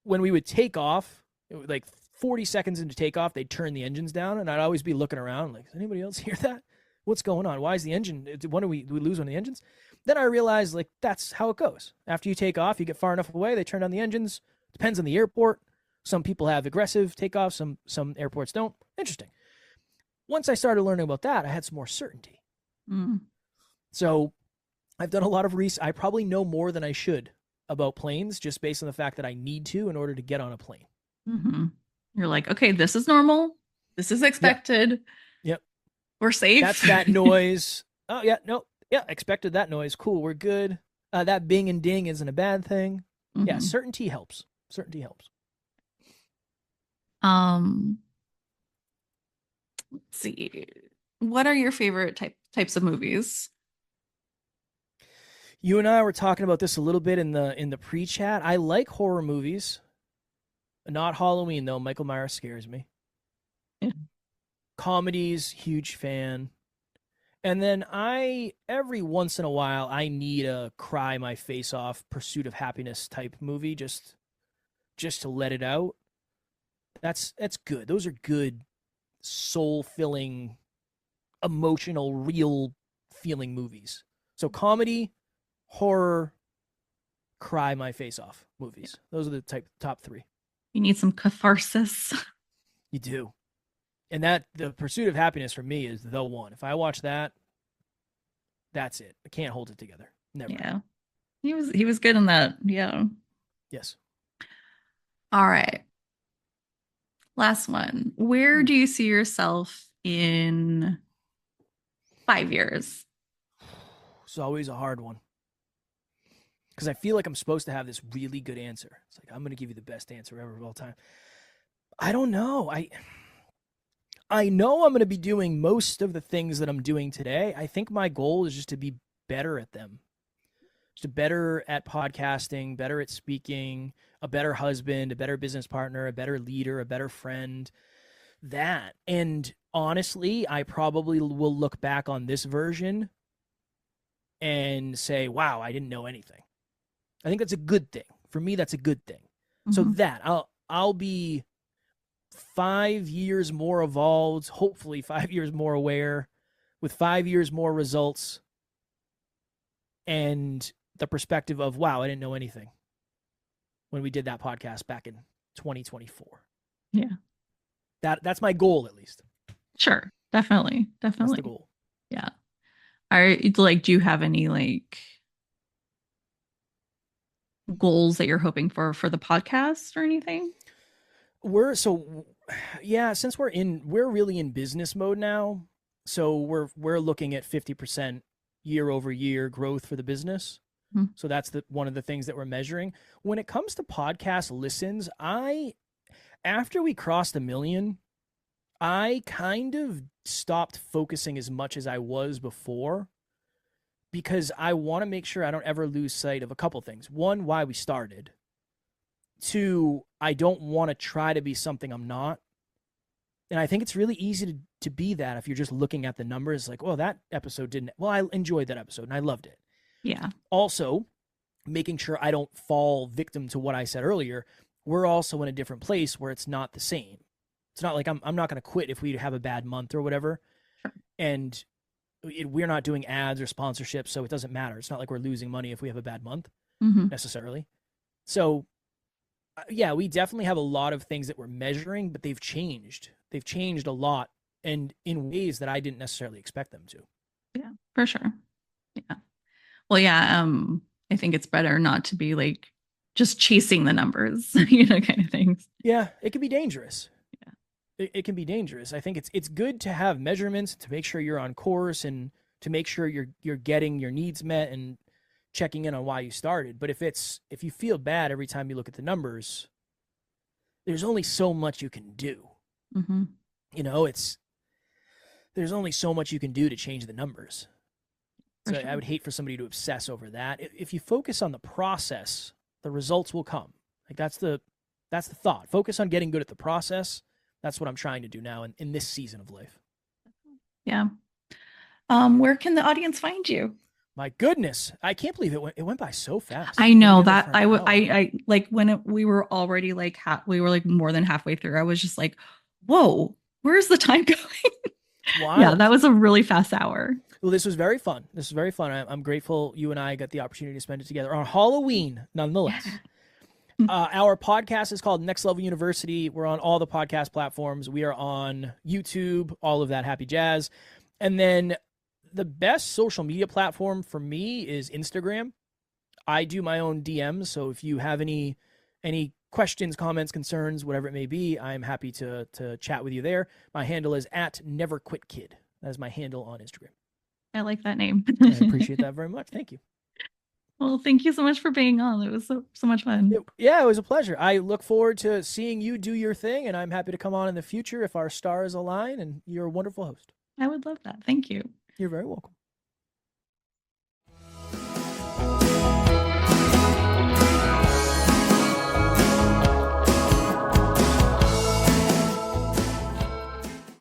when we would take off, like 40 seconds into takeoff, they'd turn the engines down, and I'd always be looking around like, does anybody else hear that? What's going on? Why is the engine? When do we lose one of the engines? Then I realized like that's how it goes. After you take off, you get far enough away, they turn down the engines. Depends on the airport. Some people have aggressive takeoffs. Some airports don't. Interesting. Once I started learning about that, I had some more certainty. Mm. So I've done a lot of research. I probably know more than I should about planes just based on the fact that I need to in order to get on a plane. Mm-hmm. You're like, okay, this is normal. This is expected. Yep. We're safe. That's that noise. Oh, yeah. No. Yeah. Expected that noise. Cool. We're good. That bing and ding isn't a bad thing. Mm-hmm. Yeah. Certainty helps. Certainty helps. Let's see. What are your favorite types of movies? You and I were talking about this a little bit in the pre-chat. I like horror movies. Not Halloween though. Michael Myers scares me. Yeah. Comedies, huge fan. And then every once in a while, I need a cry my face off, pursuit of happiness type movie, just to let it out. That's good. Those are good, soul-filling, emotional, real feeling movies. So comedy, horror, cry my face off movies. Those are the top three. You need some catharsis. You do. And the pursuit of happiness for me is the one. If I watch that, that's it. I can't hold it together. Never. Yeah. He was good in that. Yeah. Yes. All right. Last one. Where do you see yourself in 5 years? It's always a hard one. Because I feel like I'm supposed to have this really good answer. It's like, I'm going to give you the best answer ever of all time. I don't know. I know I'm going to be doing most of the things that I'm doing today. I think my goal is just to be better at them. Just better at podcasting, better at speaking, a better husband, a better business partner, a better leader, a better friend. That. And honestly, I probably will look back on this version and say, wow, I didn't know anything. I think that's a good thing. For me, that's a good thing. Mm-hmm. So that I'll be 5 years more evolved, hopefully 5 years more aware, with 5 years more results, and the perspective of, wow, I didn't know anything when we did that podcast back in 2024. Yeah. That's my goal, at least. Sure. Definitely. That's the goal. Yeah. Do you have any goals that you're hoping for the podcast or anything? Since we're really in business mode now, so we're looking at 50% year over year growth for the business. Mm-hmm. So that's one of the things that we're measuring. When it comes to podcast listens, After we crossed a million, I kind of stopped focusing as much as I was before because I want to make sure I don't ever lose sight of a couple things. One, why we started. Two, I don't want to try to be something I'm not. And I think it's really easy to be that if you're just looking at the numbers like, well, that episode didn't. Well, I enjoyed that episode and I loved it. Yeah. Also, making sure I don't fall victim to what I said earlier. We're also in a different place where it's not the same. It's not like I'm not going to quit if we have a bad month or whatever. Sure. And we're not doing ads or sponsorships, so it doesn't matter. It's not like we're losing money if we have a bad month necessarily. So, yeah, we definitely have a lot of things that we're measuring, but they've changed. They've changed a lot and in ways that I didn't necessarily expect them to. Yeah, for sure. Yeah. Well, yeah, I think it's better not to be like just chasing the numbers, kind of things. Yeah, it can be dangerous. Yeah. It can be dangerous. I think it's good to have measurements to make sure you're on course and to make sure you're getting your needs met and checking in on why you started. But if you feel bad every time you look at the numbers, there's only so much you can do. Mm-hmm. There's only so much you can do to change the numbers. So sure. I would hate for somebody to obsess over that. If you focus on the process, the results will come. Like that's the thought. Focus on getting good at the process. That's what I'm trying to do now in this season of life. Yeah. Where can the audience find you? My goodness, I can't believe it went by so fast. I know that I like when we were already like we were like more than halfway through. I was just like, whoa, where's the time going? Wow. Yeah, that was a really fast hour. Well, this was very fun. I'm grateful you and I got the opportunity to spend it together on Halloween, nonetheless. Yeah. Our podcast is called Next Level University. We're on all the podcast platforms. We are on YouTube, all of that happy jazz. And then the best social media platform for me is Instagram. I do my own DMs, so if you have any questions, comments, concerns, whatever it may be, I'm happy to chat with you there. My handle is @NeverQuitKid. That is my handle on Instagram. I like that name. I appreciate that very much. Thank you. Well, thank you so much for being on. It was so much fun. Yeah, it was a pleasure. I look forward to seeing you do your thing, and I'm happy to come on in the future if our stars align, and you're a wonderful host. I would love that. Thank you. You're very welcome.